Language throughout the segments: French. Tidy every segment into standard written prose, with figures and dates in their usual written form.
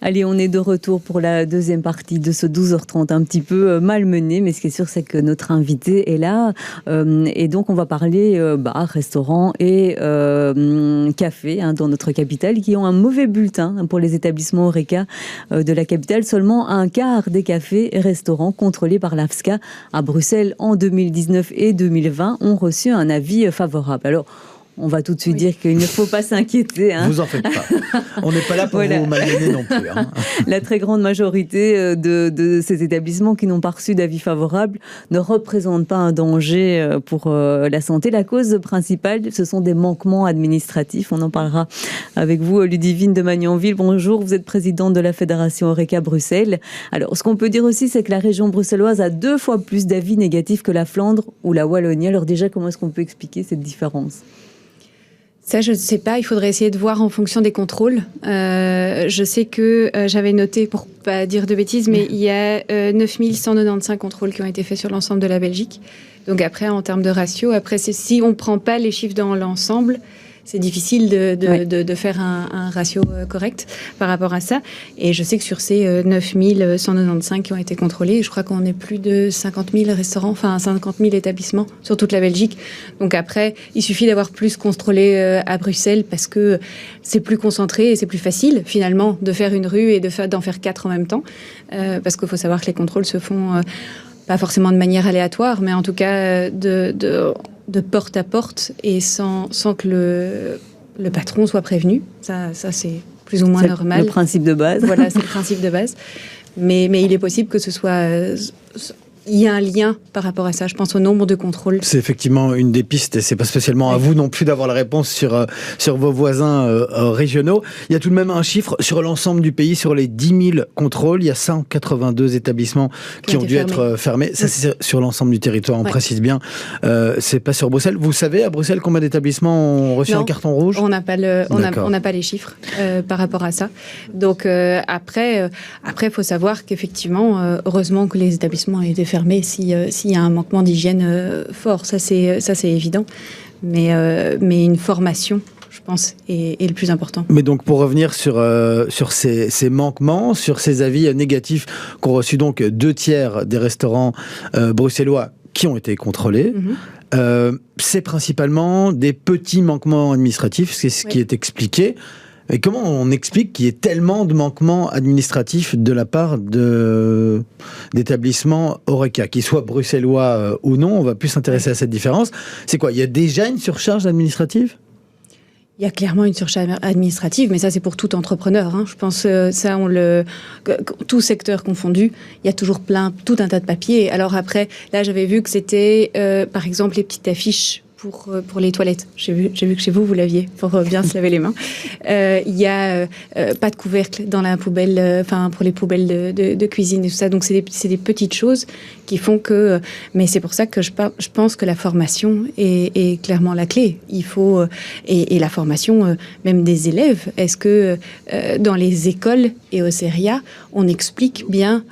Allez, on est de retour pour la deuxième partie de ce 12h30, un petit peu malmené, mais ce qui est sûr, c'est que notre invité est là. Et donc, on va parler bar, restaurant et café dans notre capitale qui ont un mauvais bulletin pour les établissements Horeca de la capitale. Seulement un quart des cafés et restaurants contrôlés par l'AFSCA à Bruxelles en 2019 et 2020 ont reçu un avis favorable. Alors, on va tout de suite dire qu'il ne faut pas s'inquiéter. Vous en faites pas. On n'est pas là pour vous malmener non plus. La très grande majorité de ces établissements qui n'ont pas reçu d'avis favorable ne représentent pas un danger pour la santé. La cause principale, ce sont des manquements administratifs. On en parlera avec vous, Ludivine de Magnanville. Bonjour, vous êtes présidente de la Fédération Horeca Bruxelles. Alors, ce qu'on peut dire aussi, c'est que la région bruxelloise a 2 fois plus d'avis négatifs que la Flandre ou la Wallonie. Alors déjà, comment est-ce qu'on peut expliquer cette différence ? Ça, je ne sais pas. Il faudrait essayer de voir en fonction des contrôles. Je sais que j'avais noté, pour ne pas dire de bêtises, mais il y a 9195 contrôles qui ont été faits sur l'ensemble de la Belgique. Donc après, en termes de ratio, si on ne prend pas les chiffres dans l'ensemble, c'est difficile de faire un ratio correct par rapport à ça. Et je sais que sur ces 9195 qui ont été contrôlés, je crois qu'on est plus de 50 000 restaurants, enfin 50 000 établissements sur toute la Belgique. Donc après, il suffit d'avoir plus contrôlé à Bruxelles parce que c'est plus concentré et c'est plus facile finalement de faire une rue et d'en faire 4 en même temps. Parce qu'il faut savoir que les contrôles se font pas forcément de manière aléatoire, mais en tout cas de porte à porte et sans que le patron soit prévenu. Ça c'est plus ou moins normal. Le principe de base. Voilà, c'est le principe de base. Mais il est possible que ce soit... il y a un lien par rapport à ça, je pense au nombre de contrôles. C'est effectivement une des pistes, et c'est pas spécialement à vous non plus d'avoir la réponse sur vos voisins régionaux. Il y a tout de même un chiffre sur l'ensemble du pays, sur les 10 000 contrôles, il y a 182 établissements qui ont dû être fermés. Ça, c'est sur l'ensemble du territoire, on précise bien. C'est pas sur Bruxelles. Vous savez, à Bruxelles, combien d'établissements ont reçu un carton rouge ? On n'a pas les chiffres par rapport à ça. Donc après, il faut savoir qu'effectivement, heureusement que les établissements ont été fermés s'il y a un manquement d'hygiène fort. Ça, c'est évident. Mais une formation, je pense, est le plus important. Mais donc, pour revenir sur ces manquements, sur ces avis négatifs qu'ont reçus donc 2/3 des restaurants bruxellois qui ont été contrôlés, c'est principalement des petits manquements administratifs, c'est ce qui est expliqué. Et comment on explique qu'il y ait tellement de manquements administratifs de la part d'établissements Horeca, qu'ils soient bruxellois ou non? On va plus s'intéresser à cette différence. C'est quoi? Il y a déjà une surcharge administrative? Il y a clairement une surcharge administrative, mais ça c'est pour tout entrepreneur. Je pense tout secteur confondu, il y a toujours tout un tas de papiers. Alors après, là j'avais vu que c'était par exemple les petites affiches pour les toilettes. J'ai vu que chez vous l'aviez, pour bien se laver les mains. Il y a pas de couvercle dans la poubelle, pour les poubelles de cuisine et tout ça. Donc c'est des petites choses qui font que... Mais c'est pour ça que je pense que la formation est clairement la clé. Il faut... Et la formation même des élèves. Est-ce que dans les écoles et au CERIA, on explique bien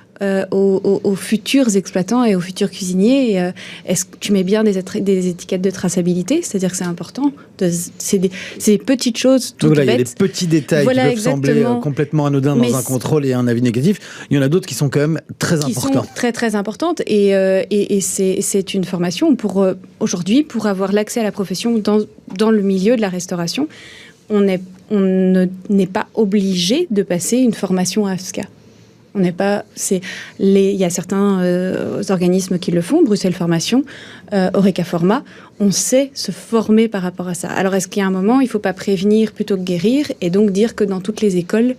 aux futurs exploitants et aux futurs cuisiniers, est-ce que tu mets bien des étiquettes de traçabilité? C'est-à-dire que c'est important. C'est des petites choses toutes bêtes. Il y a des petits détails qui peuvent sembler complètement anodins dans un contrôle et un avis négatif. Il y en a d'autres qui sont quand même très importants. Qui sont très très importantes. Et c'est une formation aujourd'hui, pour avoir l'accès à la profession dans le milieu de la restauration. On n'est pas obligé de passer une formation à AFSCA. On n'est pas. Il y a certains organismes qui le font, Bruxelles Formation, Horeca Format. On sait se former par rapport à ça. Alors, est-ce qu'il y a un moment, il ne faut pas prévenir plutôt que guérir, et donc dire que dans toutes les écoles,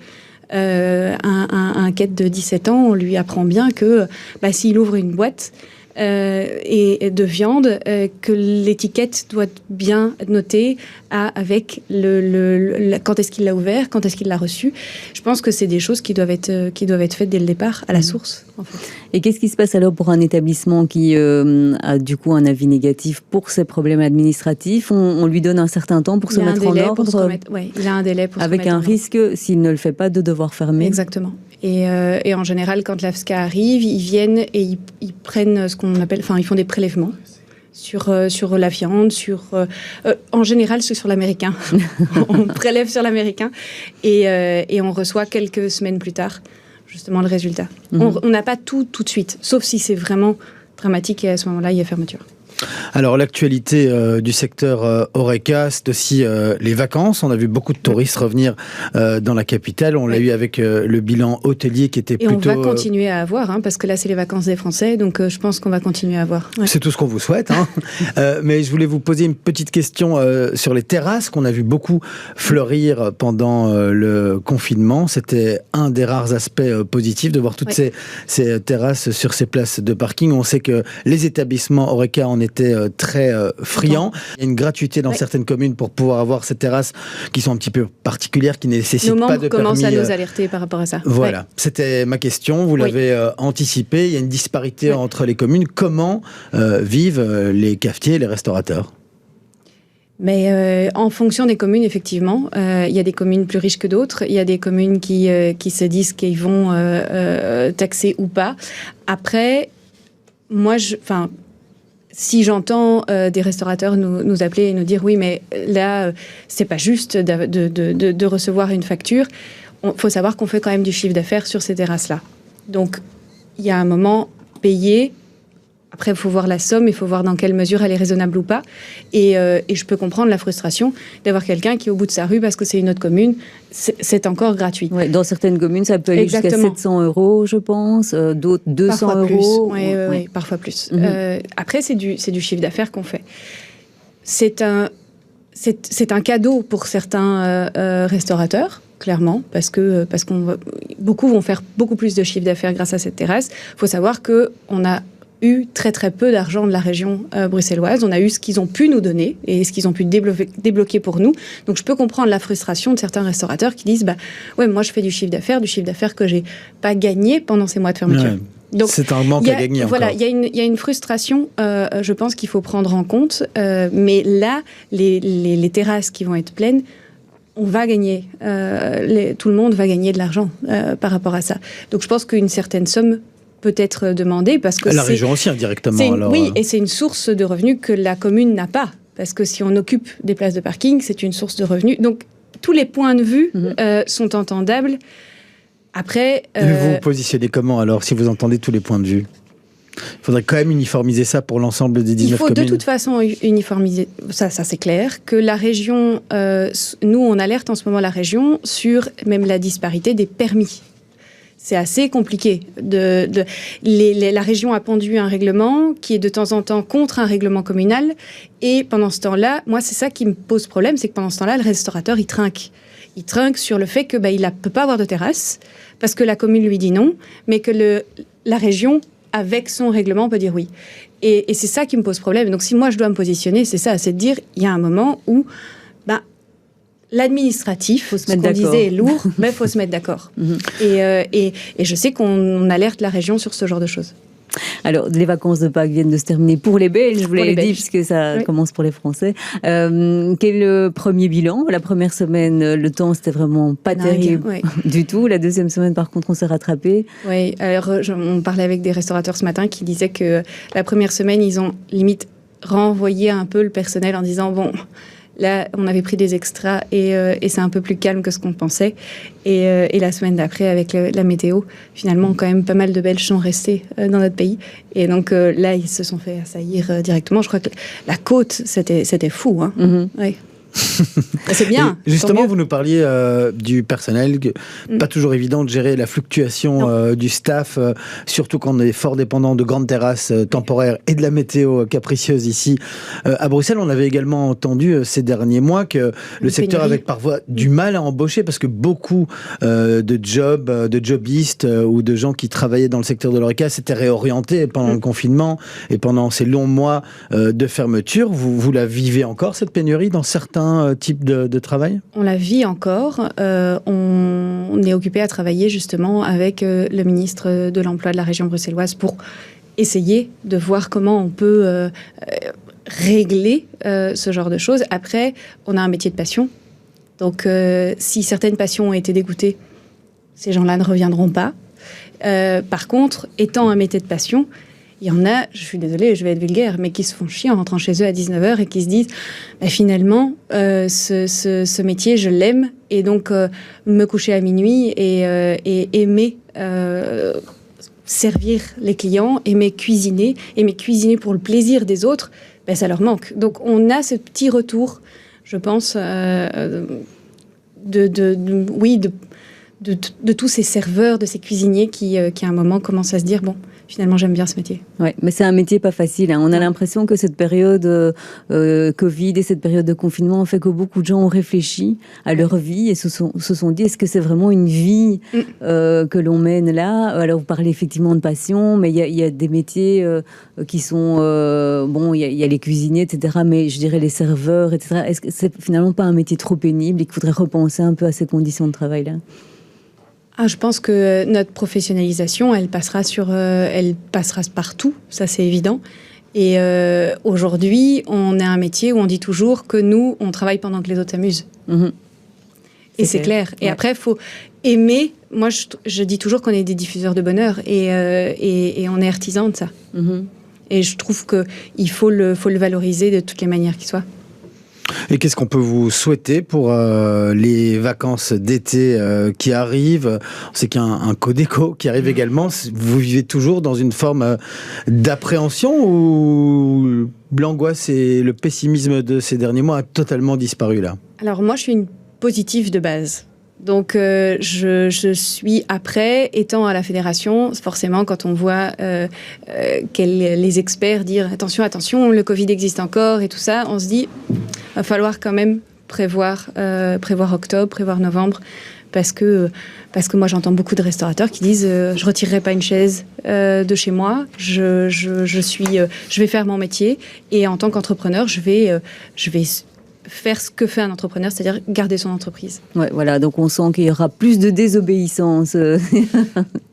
un quête de 17 ans, on lui apprend bien que s'il ouvre une boîte et de viande, que l'étiquette doit bien noter avec quand est-ce qu'il l'a ouvert, quand est-ce qu'il l'a reçu. Je pense que c'est des choses qui doivent être faites dès le départ, à la source, en fait. Et qu'est-ce qui se passe alors pour un établissement qui a du coup un avis négatif pour ses problèmes administratifs? On lui donne un certain temps pour se mettre en ordre. Il a un délai pour se avec un risque, s'il ne le fait pas, de devoir fermer. Exactement. Et en général, quand l'AFSCA arrive, ils viennent et ils prennent ce qu'on appelle... ils font des prélèvements sur la viande, en général, c'est sur l'américain. On prélève sur l'américain et on reçoit quelques semaines plus tard, justement, le résultat. On n'a pas tout de suite, sauf si c'est vraiment dramatique et à ce moment-là, il y a fermeture. Alors, l'actualité du secteur Horeca, c'est aussi les vacances. On a vu beaucoup de touristes revenir dans la capitale. On l'a eu avec le bilan hôtelier qui était et plutôt... Et on va continuer à avoir, parce que là, c'est les vacances des Français, donc je pense qu'on va continuer à avoir. Ouais. C'est tout ce qu'on vous souhaite. Mais je voulais vous poser une petite question sur les terrasses qu'on a vu beaucoup fleurir pendant le confinement. C'était un des rares aspects positifs de voir toutes ces terrasses sur ces places de parking. On sait que les établissements Horeca en étaient très friands. Il y a une gratuité dans certaines communes pour pouvoir avoir ces terrasses qui sont un petit peu particulières, qui ne nécessitent pas de permis. Nos membres commencent à nous alerter par rapport à ça. Voilà, c'était ma question. Vous l'avez anticipé. Il y a une disparité entre les communes. Comment vivent les cafetiers et les restaurateurs ? Mais en fonction des communes, effectivement, il y a des communes plus riches que d'autres. Il y a des communes qui se disent qu'ils vont taxer ou pas. Après, moi, si j'entends des restaurateurs nous appeler et nous dire oui, mais là, c'est pas juste de recevoir une facture. Il faut savoir qu'on fait quand même du chiffre d'affaires sur ces terrasses-là. Donc, il y a un moment payé. Après, il faut voir la somme, il faut voir dans quelle mesure elle est raisonnable ou pas. Et je peux comprendre la frustration d'avoir quelqu'un qui est au bout de sa rue parce que c'est une autre commune. C'est encore gratuit. Ouais, dans certaines communes, ça peut aller jusqu'à 700 €, je pense. D'autres, 200 €. Oui, parfois plus. Après, c'est du chiffre d'affaires qu'on fait. C'est un cadeau pour certains restaurateurs, clairement, parce que beaucoup vont faire beaucoup plus de chiffre d'affaires grâce à cette terrasse. Il faut savoir qu'on a eu très très peu d'argent de la région bruxelloise. On a eu ce qu'ils ont pu nous donner et ce qu'ils ont pu débloquer pour nous. Donc je peux comprendre la frustration de certains restaurateurs qui disent ouais, moi je fais du chiffre d'affaires que j'ai pas gagné pendant ces mois de fermeture. Ouais. Donc, c'est un manque à gagner. Voilà, il y a une frustration, je pense qu'il faut prendre en compte. Mais là, les terrasses qui vont être pleines, on va gagner. Tout le monde va gagner de l'argent par rapport à ça. Donc je pense qu'une certaine somme peut être demandée parce que la région aussi indirectement. Oui, et c'est une source de revenus que la commune n'a pas. Parce que si on occupe des places de parking, c'est une source de revenus. Donc tous les points de vue sont entendables. Après, vous vous positionnez comment alors, si vous entendez tous les points de vue ? Il faudrait quand même uniformiser ça pour l'ensemble des 19 communes. Il faut de toute façon uniformiser, ça c'est clair, que la région, nous on alerte en ce moment la région sur même la disparité des permis. C'est assez compliqué. La région a pondu un règlement qui est de temps en temps contre un règlement communal. Et pendant ce temps-là, moi, c'est ça qui me pose problème, c'est que pendant ce temps-là, le restaurateur, il trinque. Il trinque sur le fait que il ne peut pas avoir de terrasse parce que la commune lui dit non, mais que la région, avec son règlement, peut dire oui. Et c'est ça qui me pose problème. Donc, si moi, je dois me positionner, c'est ça, c'est de dire, il y a un moment où l'administratif, ce qu'on disait est lourd, mais il faut se mettre d'accord. Et je sais qu'on alerte la région sur ce genre de choses. Alors, les vacances de Pâques viennent de se terminer pour les Belges, je vous l'avais dit, puisque ça commence pour les Français. Quel est le premier bilan ? La première semaine, le temps, c'était vraiment pas terrible du tout. La deuxième semaine, par contre, on s'est rattrapé. Oui, alors on parlait avec des restaurateurs ce matin qui disaient que la première semaine, ils ont limite renvoyé un peu le personnel en disant bon... Là, on avait pris des extras et c'est un peu plus calme que ce qu'on pensait. Et la semaine d'après, avec la météo, finalement, quand même, pas mal de Belges sont restés dans notre pays. Et donc là, ils se sont fait assaillir directement. Je crois que la côte, c'était fou. Hein. Ouais. C'est bien. Et justement, vous nous parliez du personnel, pas toujours évident de gérer la fluctuation du staff, surtout quand on est fort dépendant de grandes terrasses temporaires et de la météo capricieuse ici à Bruxelles. On avait également entendu ces derniers mois que le secteur avait parfois du mal à embaucher parce que beaucoup de jobistes ou de gens qui travaillaient dans le secteur de l'Horeca s'étaient réorientés pendant le confinement et pendant ces longs mois de fermeture. Vous la vivez encore, cette pénurie, dans certains type de travail ? On la vit encore. On est occupé à travailler justement avec le ministre de l'Emploi de la région bruxelloise pour essayer de voir comment on peut régler ce genre de choses. Après, on a un métier de passion. Donc, si certaines passions ont été dégoûtées, ces gens-là ne reviendront pas. Par contre, étant un métier de passion, Il y en a, je suis désolée, je vais être vulgaire, mais qui se font chier en rentrant chez eux à 19h et qui se disent finalement, ce métier, je l'aime, et donc me coucher à minuit et aimer servir les clients, aimer cuisiner pour le plaisir des autres, ça leur manque. Donc on a ce petit retour, je pense, de tous ces serveurs, de ces cuisiniers qui à un moment commencent à se dire finalement j'aime bien ce métier. Ouais, mais c'est un métier pas facile, hein. On a l'impression que cette période Covid et cette période de confinement a fait que beaucoup de gens ont réfléchi à leur vie et se sont dit est-ce que c'est vraiment une vie que l'on mène là? Alors vous parlez effectivement de passion, mais il y a des métiers qui sont il y a les cuisiniers, etc. Mais je dirais les serveurs, etc. Est-ce que c'est finalement pas un métier trop pénible et qu'il faudrait repenser un peu à ces conditions de travail là? Je pense que notre professionnalisation, elle passera partout, ça c'est évident. Et aujourd'hui, on a un métier où on dit toujours que nous, on travaille pendant que les autres s'amusent. Et c'est clair. Et après, il faut aimer. Moi, je dis toujours qu'on est des diffuseurs de bonheur et on est artisans de ça. Et je trouve qu'il faut le valoriser de toutes les manières qui soient. Et qu'est-ce qu'on peut vous souhaiter pour les vacances d'été qui arrivent? On sait qu'il y a un Codeco qui arrive également. Vous vivez toujours dans une forme d'appréhension ou l'angoisse et le pessimisme de ces derniers mois a totalement disparu là? Alors moi, je suis une positive de base. Donc, je suis après, étant à la fédération, forcément, quand on voit les experts dire attention, le Covid existe encore et tout ça, on se dit, va falloir quand même prévoir octobre, prévoir novembre, parce que moi, j'entends beaucoup de restaurateurs qui disent, je retirerai pas une chaise de chez moi, je vais faire mon métier, et en tant qu'entrepreneur, je vais faire ce que fait un entrepreneur, c'est-à-dire garder son entreprise. Ouais, voilà, donc on sent qu'il y aura plus de désobéissance.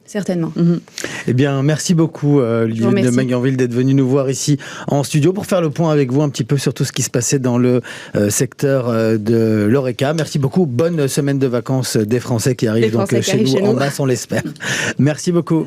Certainement. Eh bien, merci beaucoup, Ludivine de Magnanville, d'être venue nous voir ici en studio pour faire le point avec vous un petit peu sur tout ce qui se passait dans le secteur de l'Horeca. Merci beaucoup. Bonne semaine de vacances des Français qui arrivent chez nous en masse, on l'espère. Merci beaucoup.